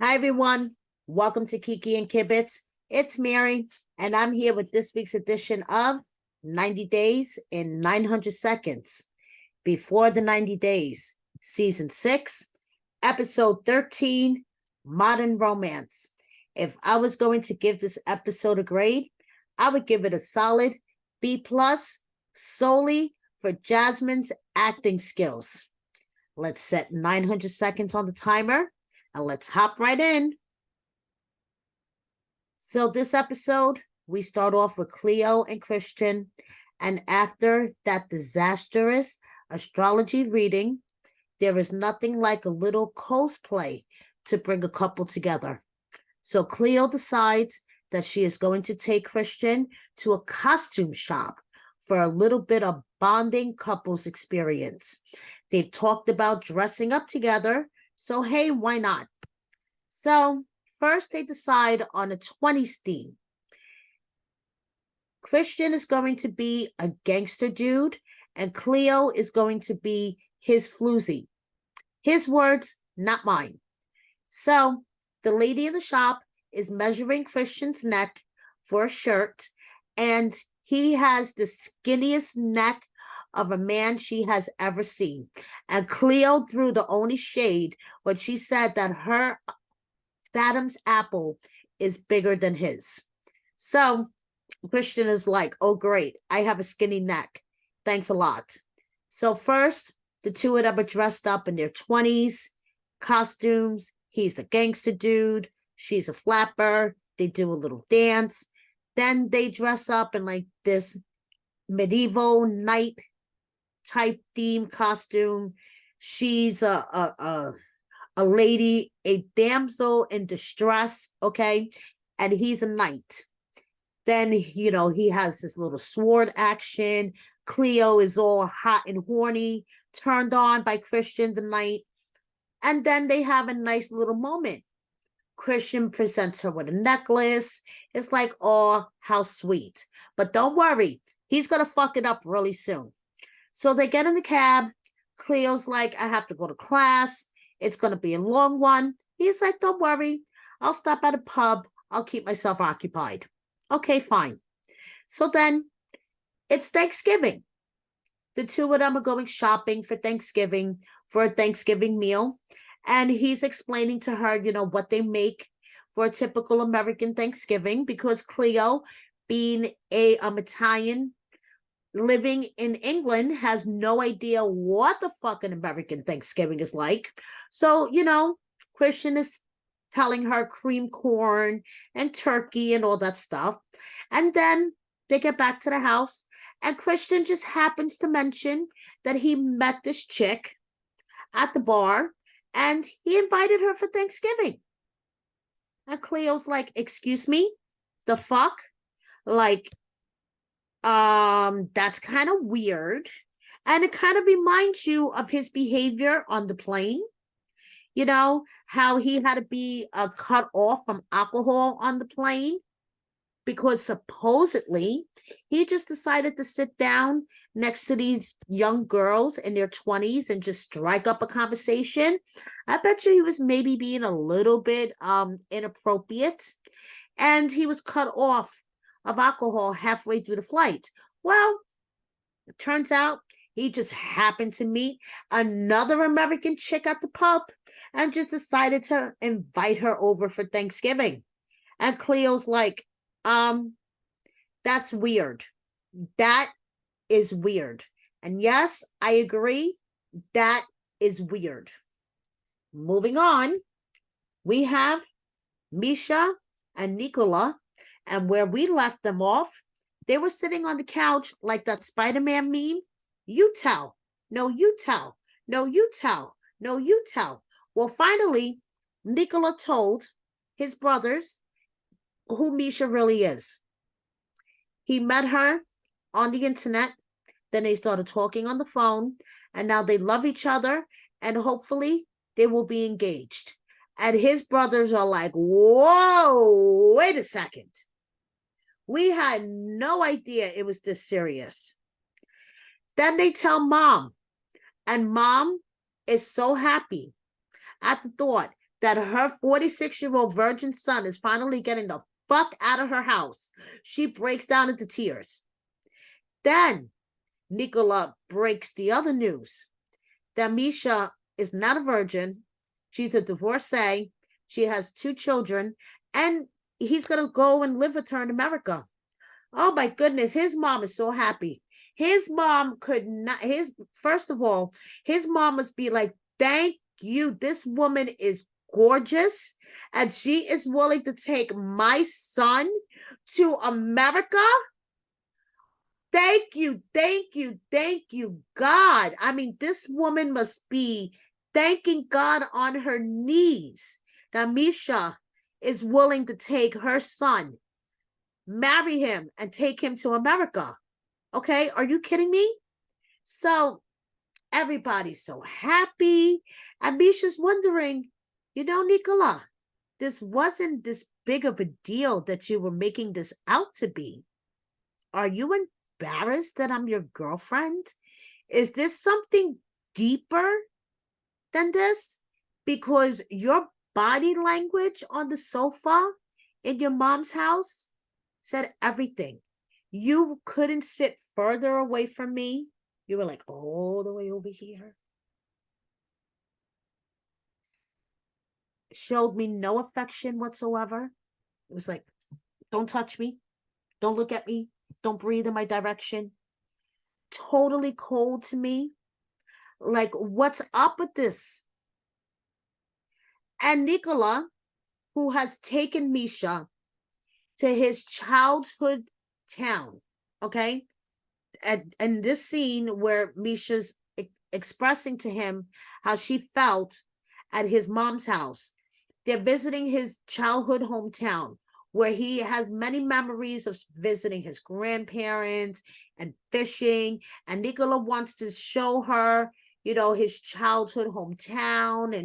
Hi, everyone. Welcome to Kiki and Kibitz. It's Mary, and I'm here with this week's edition of 90 Days in 900 Seconds. Before the 90 Days, Season 6, Episode 13, Modern Romance. If I was going to give this episode a grade, I would give it a solid B plus solely for Jasmine's acting skills. Let's set 900 seconds on the timer and let's hop right in. So this episode, we start off with Cleo and Christian. And after that disastrous astrology reading, there is nothing like a little cosplay to bring a couple together. So Cleo decides that she is going to take Christian to a costume shop for a little bit of bonding couples experience. They've talked about dressing up together, so hey, why not? So first they decide on a 20s theme. Christian is going to be a gangster dude, and Cleo is going to be his floozy. His words, not mine. So the lady in the shop is measuring Christian's neck for a shirt, and he has the skinniest neck of a man she has ever seen. And Cleo threw the only shade when she said that her Adam's apple is bigger than his. So Christian is like, oh, great. I have a skinny neck. Thanks a lot. So first, the two of them are dressed up in their 20s, costumes. He's a gangster dude. She's a flapper. They do a little dance. Then they dress up in like this medieval knight type theme costume. She's a lady, a damsel in distress, okay? And he's a knight. Then, he has this little sword action. Cleo is all hot and horny, turned on by Christian the knight. And then they have a nice little moment. Christian presents her with a necklace. It's like, oh, how sweet. But don't worry, he's going to fuck it up really soon. So they get in the cab. Cleo's like, I have to go to class. It's going to be a long one. He's like, don't worry. I'll stop at a pub. I'll keep myself occupied. Okay, fine. So then it's Thanksgiving. The two of them are going shopping for Thanksgiving, for a Thanksgiving meal. And he's explaining to her, what they make for a typical American Thanksgiving, because Cleo, being a Italian, living in England, has no idea what the fucking American Thanksgiving is like. So, Christian is telling her cream corn and turkey and all that stuff. And then they get back to the house, and Christian just happens to mention that he met this chick at the bar and he invited her for Thanksgiving. And Cleo's like, excuse me, the fuck? Like, that's kind of weird. And it kind of reminds you of his behavior on the plane. How he had to be cut off from alcohol on the plane because supposedly he just decided to sit down next to these young girls in their 20s and just strike up a conversation. I bet you he was maybe being a little bit inappropriate, and he was cut off of alcohol halfway through the flight. Well, it turns out he just happened to meet another American chick at the pub and just decided to invite her over for Thanksgiving. And Cleo's like, that's weird. That is weird. And yes, I agree. That is weird. Moving on, we have Misha and Nicola, and where we left them off, they were sitting on the couch like that Spider-Man meme. You tell. No, you tell. No, you tell. No, you tell. Well, finally, Nicola told his brothers who Misha really is. He met her on the internet. Then they started talking on the phone, and now they love each other, and hopefully they will be engaged. And his brothers are like, whoa, wait a second. We had no idea it was this serious. Then they tell mom, and mom is so happy at the thought that her 46-year-old virgin son is finally getting the fuck out of her house, she breaks down into tears. Then Nicola breaks the other news that Misha is not a virgin. She's a divorcee. She has 2 children, and he's going to go and live with her in America. Oh my goodness, his mom is so happy. His mom could not, first of all, his mom must be like, thank you. This woman is gorgeous, and she is willing to take my son to America. Thank you, thank you, thank you, God. I mean, this woman must be thanking God on her knees that Misha is willing to take her son, marry him, and take him to America. Okay, are you kidding me? So everybody's so happy. And Misha's wondering, Nicola, this wasn't this big of a deal that you were making this out to be. Are you embarrassed that I'm your girlfriend? Is this something deeper than this? Because your body language on the sofa in your mom's house said everything. You couldn't sit further away from me. You were like all the way over here. Showed me no affection whatsoever. It was like, don't touch me. Don't look at me. Don't breathe in my direction. Totally cold to me. Like, what's up with this? And Nicola, who has taken Misha to his childhood town, okay? And this scene where Misha's expressing to him how she felt at his mom's house. They're visiting his childhood hometown, where he has many memories of visiting his grandparents and fishing. And Nicola wants to show her, his childhood hometown.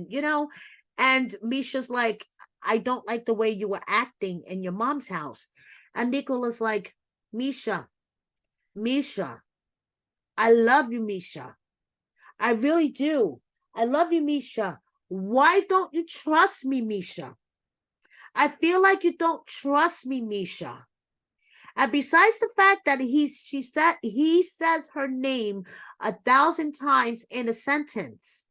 And Misha's like, I don't like the way you were acting in your mom's house. And Nicola's like, Misha, I love you, Misha. I really do. I love you, Misha. Why don't you trust me, Misha? I feel like you don't trust me, Misha. And besides the fact that he says her name 1,000 times in a sentence,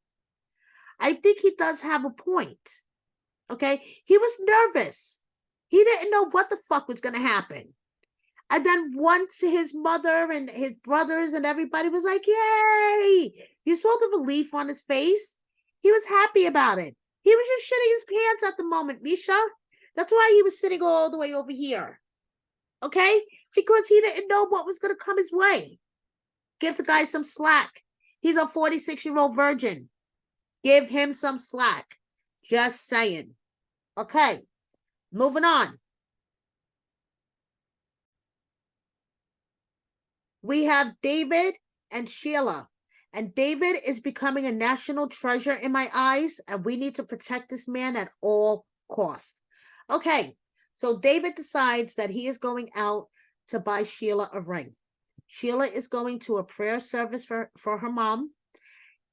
I think he does have a point. Okay? He was nervous. He didn't know what the fuck was going to happen. And then once his mother and his brothers and everybody was like, yay, you saw the relief on his face. He was happy about it. He was just shitting his pants at the moment, Misha. That's why he was sitting all the way over here. Okay? Because he didn't know what was going to come his way. Give the guy some slack. He's a 46-year-old virgin. Give him some slack. Just saying. Okay. Moving on. We have David and Sheila. And David is becoming a national treasure in my eyes, and we need to protect this man at all costs. Okay, so David decides that he is going out to buy Sheila a ring. Sheila is going to a prayer service for her mom.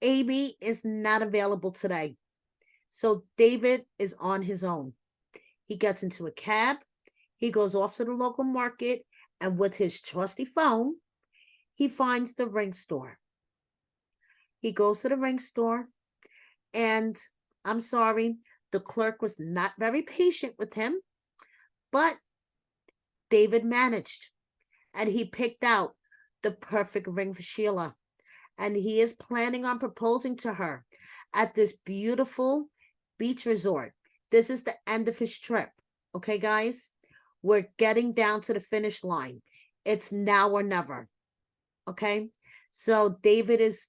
Amy is not available today. So David is on his own. He gets into a cab. He goes off to the local market, and with his trusty phone, he finds the ring store. He goes to the ring store, and I'm sorry, the clerk was not very patient with him, but David managed, and he picked out the perfect ring for Sheila, and he is planning on proposing to her at this beautiful beach resort. This is the end of his trip. Okay, guys? We're getting down to the finish line. It's now or never. Okay? So David is,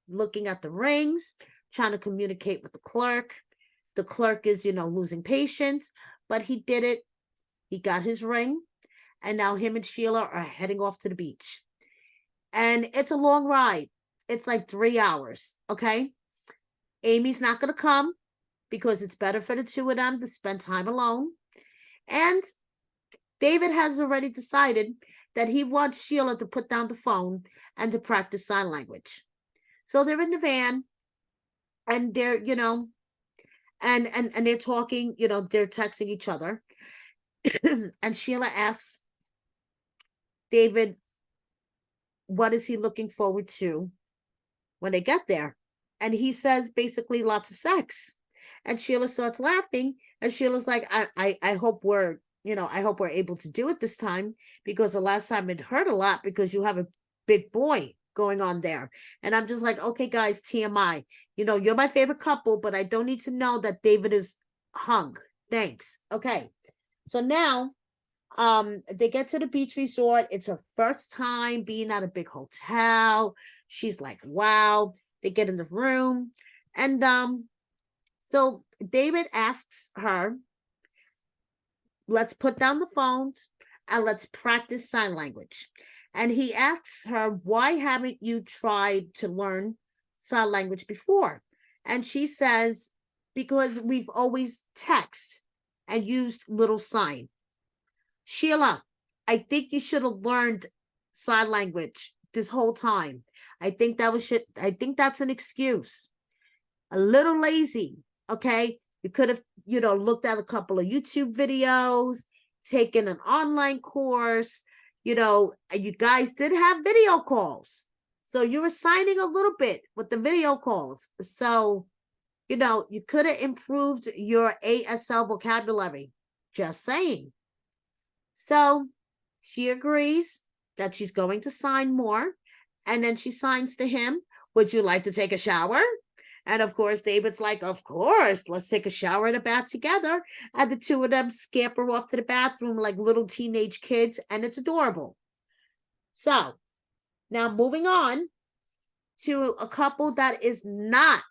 looking at the rings, trying to communicate with the clerk. The clerk is, losing patience, but he did it. He got his ring, and now him and Sheila are heading off to the beach. And it's a long ride. It's like 3 hours, okay? Amy's not going to come because it's better for the two of them to spend time alone. And David has already decided that he wants Sheila to put down the phone and to practice sign language. So they're in the van, and they're, and they're talking, you know, they're texting each other. And Sheila asks David, what is he looking forward to when they get there? And he says basically lots of sex. And Sheila starts laughing, and Sheila's like, I hope we're, you know, I hope we're able to do it this time, because the last time it hurt a lot because you have a big boy going on there. And I'm just like, okay, guys, TMI. You know, you're my favorite couple, but I don't need to know that David is hung. Thanks. Okay. So now they get to the beach resort. It's her first time being at a big hotel. She's like, wow. They get in the room, and so David asks her, let's put down the phones and let's practice sign language. And he asks her, why haven't you tried to learn sign language before? And she says, because we've always texted and used little sign. Sheila, I think you should have learned sign language this whole time. I think that was shit. I think that's an excuse. A little lazy, okay? You could have, you know, looked at a couple of YouTube videos, taken an online course, you know, and you guys did have video calls. So you were signing a little bit with the video calls. So, you know, you could have improved your ASL vocabulary. Just saying. So she agrees that she's going to sign more. And then she signs to him, would you like to take a shower? And of course, David's like, of course, let's take a shower and a bath together. And the two of them scamper off to the bathroom like little teenage kids, and it's adorable. So now moving on to a couple that is not,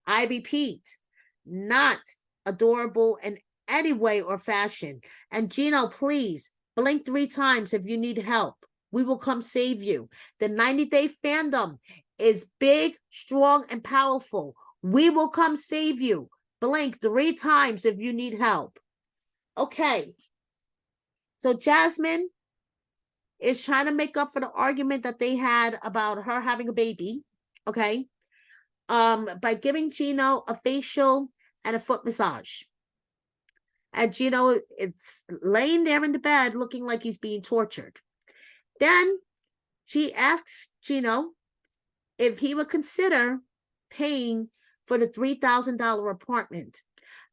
I repeat, not adorable in any way or fashion. And Gino, please blink 3 times if you need help. We will come save you. The 90-day fandom is big, strong, and powerful. We will come save you. Blink 3 times if you need help. Okay. So Jasmine is trying to make up for the argument that they had about her having a baby. Okay. By giving Gino a facial and a foot massage. And Gino, it's laying there in the bed looking like he's being tortured. Then she asks Gino if he would consider paying for the $3,000 apartment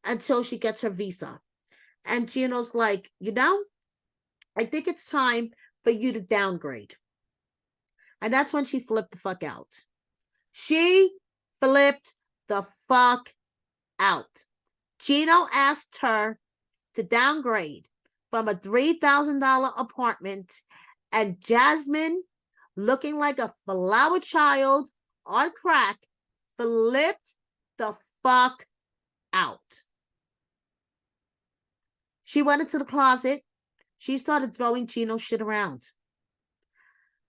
until she gets her visa. And Gino's like, you know, I think it's time for you to downgrade. And that's when she flipped the fuck out. She flipped the fuck out. Gino asked her to downgrade from a $3,000 apartment, and Jasmine, looking like a flower child on crack, flipped the fuck out. She went into the closet. She started throwing Gino shit around.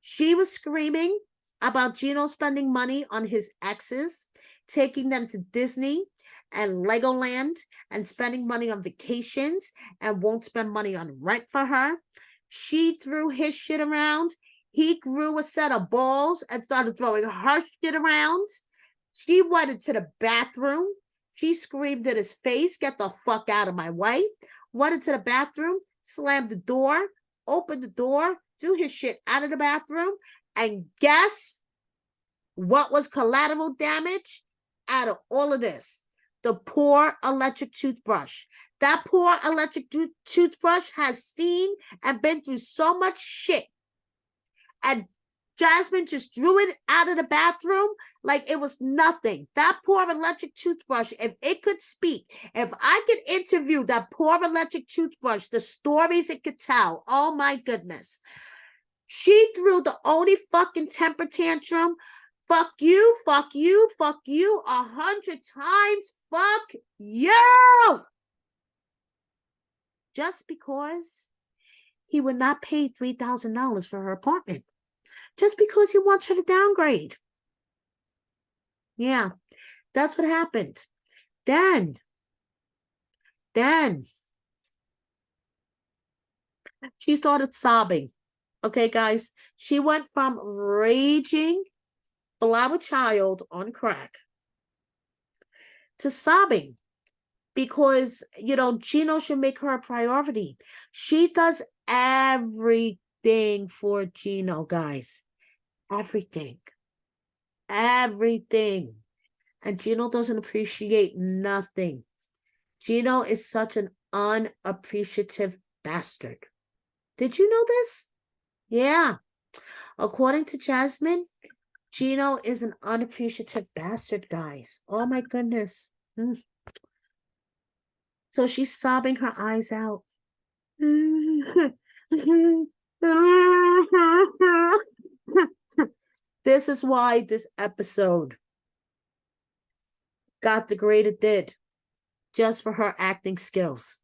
She was screaming about Gino spending money on his exes, taking them to Disney and Legoland, and spending money on vacations, and won't spend money on rent for her. She threw his shit around. He grew a set of balls and started throwing her shit around. She went into the bathroom. She screamed at his face, get the fuck out of my way. Went into the bathroom, slammed the door, opened the door, threw his shit out of the bathroom. And guess what was collateral damage out of all of this? The poor electric toothbrush. That poor electric toothbrush has seen and been through so much shit. And Jasmine just threw it out of the bathroom like it was nothing. That poor electric toothbrush, if it could speak, if I could interview that poor electric toothbrush, the stories it could tell, oh my goodness. She threw the only fucking temper tantrum. Fuck you, fuck you, fuck you 100 times. Fuck you. Just because he would not pay $3,000 for her apartment. Just because he wants her to downgrade. Yeah, that's what happened. Then she started sobbing. Okay, guys, she went from raging flower child on crack to sobbing. because, you know, Gino should make her a priority. She does everything for Gino, guys. Everything. Everything. And Gino doesn't appreciate nothing. Gino is such an unappreciative bastard. Did you know this? Yeah. According to Jasmine, Gino is an unappreciative bastard, guys. Oh my goodness. So she's sobbing her eyes out. This is why this episode got the grade it did, just for her acting skills.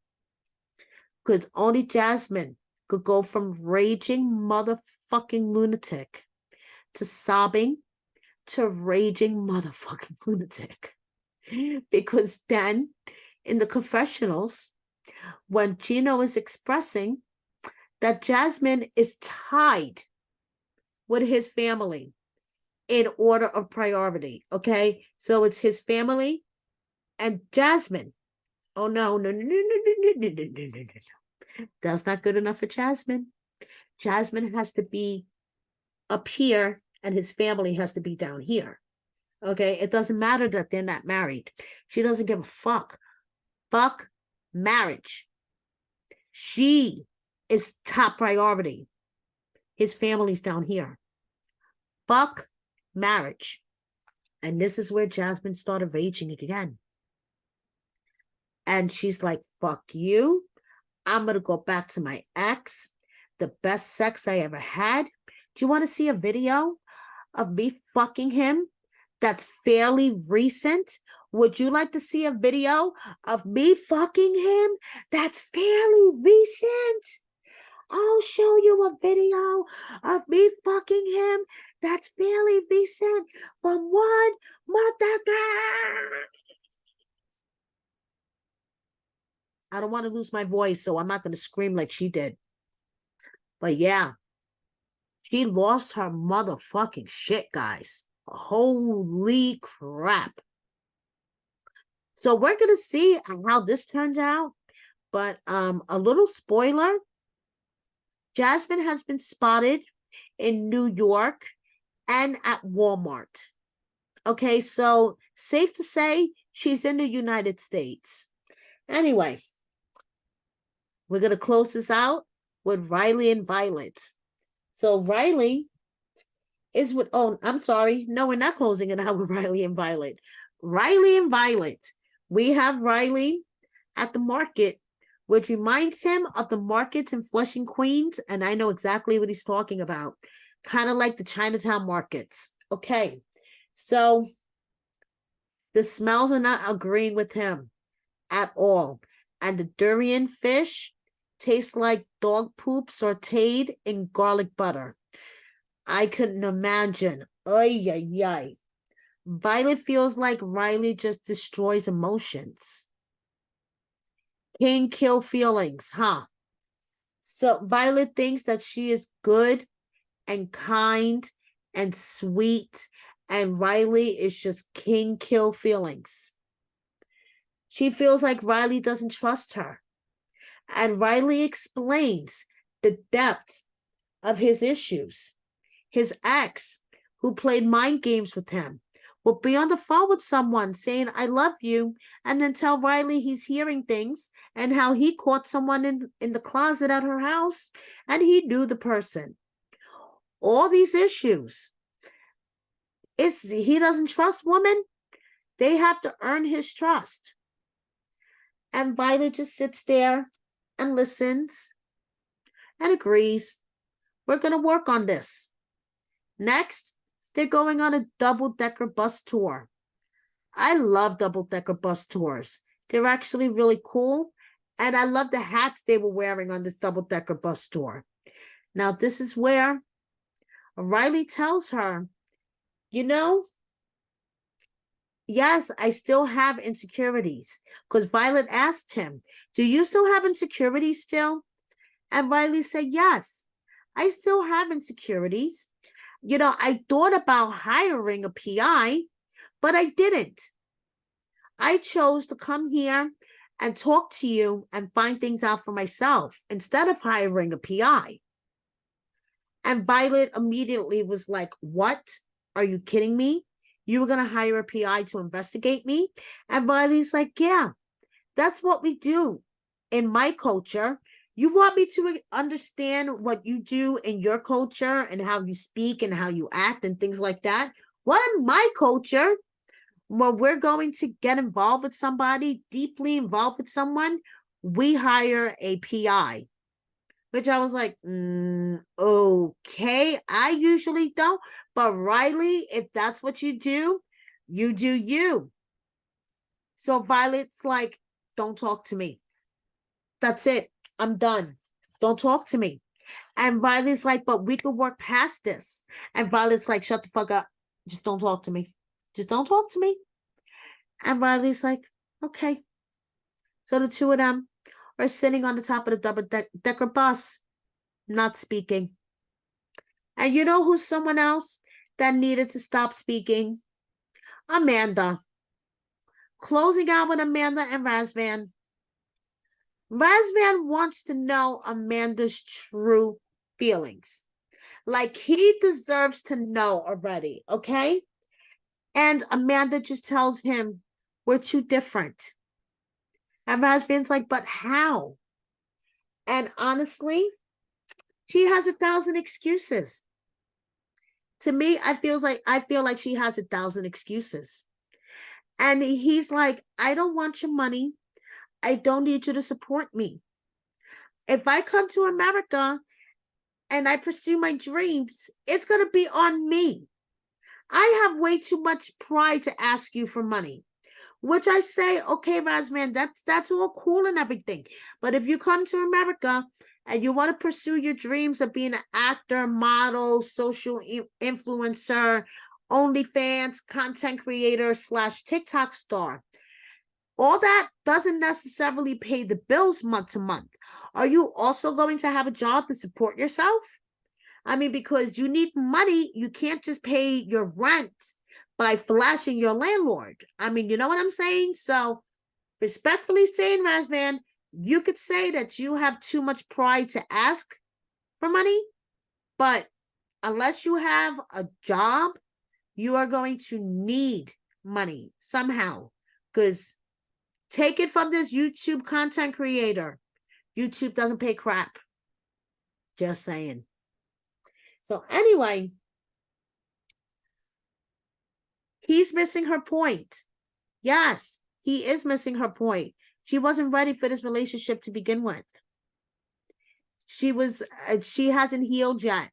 Because only Jasmine could go from raging motherfucking lunatic to sobbing to raging motherfucking lunatic. Because then in the confessionals, when Gino is expressing that Jasmine is tied with his family in order of priority, okay? So it's his family and Jasmine. Oh, no. That's not good enough for Jasmine. Jasmine has to be up here and his family has to be down here. Okay, it doesn't matter that they're not married. She doesn't give a fuck. Fuck marriage. She is top priority. His family's down here. Fuck marriage. And this is where Jasmine started raging again. And she's like, fuck you. I'm going to go back to my ex. The best sex I ever had. Do you want to see a video of me fucking him that's fairly recent? Would you like to see a video of me fucking him that's fairly recent? I'll show you a video of me fucking him that's fairly recent from one mother. I don't want to lose my voice, so I'm not going to scream like she did. But yeah, she lost her motherfucking shit, guys. Holy crap. So we're going to see how this turns out. But a little spoiler, Jasmine has been spotted in New York and at Walmart. Okay, so safe to say she's in the United States. Anyway, we're going to close this out with Riley and Violet. So Riley is with, oh, I'm sorry. No, we're not closing it out with Riley and Violet. Riley and Violet. We have Riley at the market, which reminds him of the markets in Flushing, Queens. And I know exactly what he's talking about. Kind of like the Chinatown markets. Okay. So the smells are not agreeing with him at all. And the durian fish tastes like dog poop sauteed in garlic butter. I couldn't imagine. Ay, ay, ay. Violet feels like Riley just destroys emotions. King kill feelings, huh? So Violet thinks that she is good and kind and sweet, and Riley is just king kill feelings. She feels like Riley doesn't trust her. And Riley explains the depth of his issues. His ex, who played mind games with him, will be on the phone with someone saying, I love you, and then tell Riley he's hearing things and how he caught someone in the closet at her house and he knew the person. All these issues. He doesn't trust women. They have to earn his trust. And Violet just sits there and listens and agrees. We're going to work on this. Next, they're going on a double-decker bus tour. I love double-decker bus tours. They're actually really cool. And I love the hats they were wearing on this double-decker bus tour. Now, this is where Riley tells her, you know, yes, I still have insecurities. Because Violet asked him, do you still have insecurities still? And Riley said, yes, I still have insecurities. You know, I thought about hiring a PI, but I didn't. I chose to come here and talk to you and find things out for myself instead of hiring a PI. And Violet immediately was like, what? Are you kidding me? You were going to hire a PI to investigate me? And Violet's like, yeah, that's what we do in my culture. You want me to understand what you do in your culture and how you speak and how you act and things like that? What in my culture, when we're going to get involved with somebody, deeply involved with someone, we hire a PI. Which I was like, okay, I usually don't. But Riley, if that's what you do you. So Violet's like, don't talk to me. That's it. I'm done. Don't talk to me. And Violet's like, but we could work past this. And Violet's like, shut the fuck up. Just don't talk to me. Just don't talk to me. And Violet's like, okay. So the two of them are sitting on the top of the double-decker bus, not speaking. And you know who's someone else that needed to stop speaking? Amanda. Closing out with Amanda and Razvan. Razvan wants to know Amanda's true feelings. Like he deserves to know already, okay? And Amanda just tells him, we're too different. And Razvan's like, but how? And honestly, she has 1,000 excuses. To me, I feel like she has 1,000 excuses. And he's like, I don't want your money. I don't need you to support me. If I come to America and I pursue my dreams, it's going to be on me. I have way too much pride to ask you for money, which I say, okay, Razvan, that's all cool and everything. But if you come to America and you want to pursue your dreams of being an actor, model, social influencer, OnlyFans, content creator / TikTok star, all that doesn't necessarily pay the bills month to month. Are you also going to have a job to support yourself? I mean, because you need money, you can't just pay your rent by flashing your landlord. I mean, you know what I'm saying? So, respectfully saying, Razvan, you could say that you have too much pride to ask for money, but unless you have a job, you are going to need money somehow. Because take it from this YouTube content creator. YouTube doesn't pay crap. Just saying. So anyway, he's missing her point. Yes, he is missing her point. She wasn't ready for this relationship to begin with. She hasn't healed yet.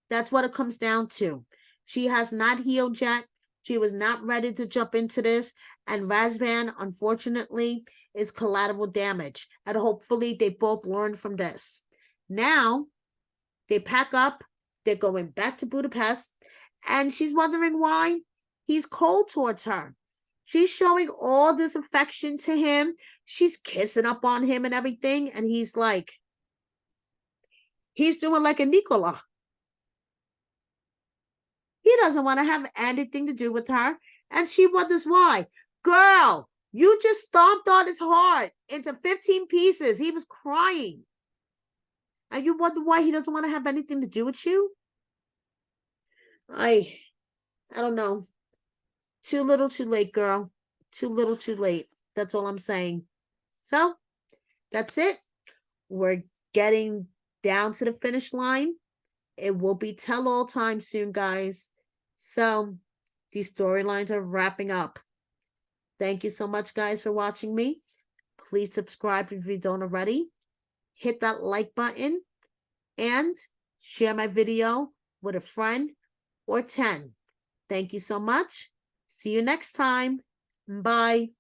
That's what it comes down to. She has not healed yet. She was not ready to jump into this. And Razvan, unfortunately, is collateral damage. And hopefully they both learn from this. Now, they pack up. They're going back to Budapest. And she's wondering why he's cold towards her. She's showing all this affection to him. She's kissing up on him and everything. And he's like, he's doing like a Nicola. He doesn't want to have anything to do with her. And she wonders why. Girl, you just stomped on his heart into 15 pieces. He was crying. And you wonder why he doesn't want to have anything to do with you? I don't know. Too little, too late, girl. Too little, too late. That's all I'm saying. So, that's it. We're getting down to the finish line. It will be tell-all time soon, guys. So, these storylines are wrapping up. Thank you so much, guys, for watching me. Please subscribe if you don't already. Hit that like button and share my video with a friend or 10. Thank you so much. See you next time. Bye.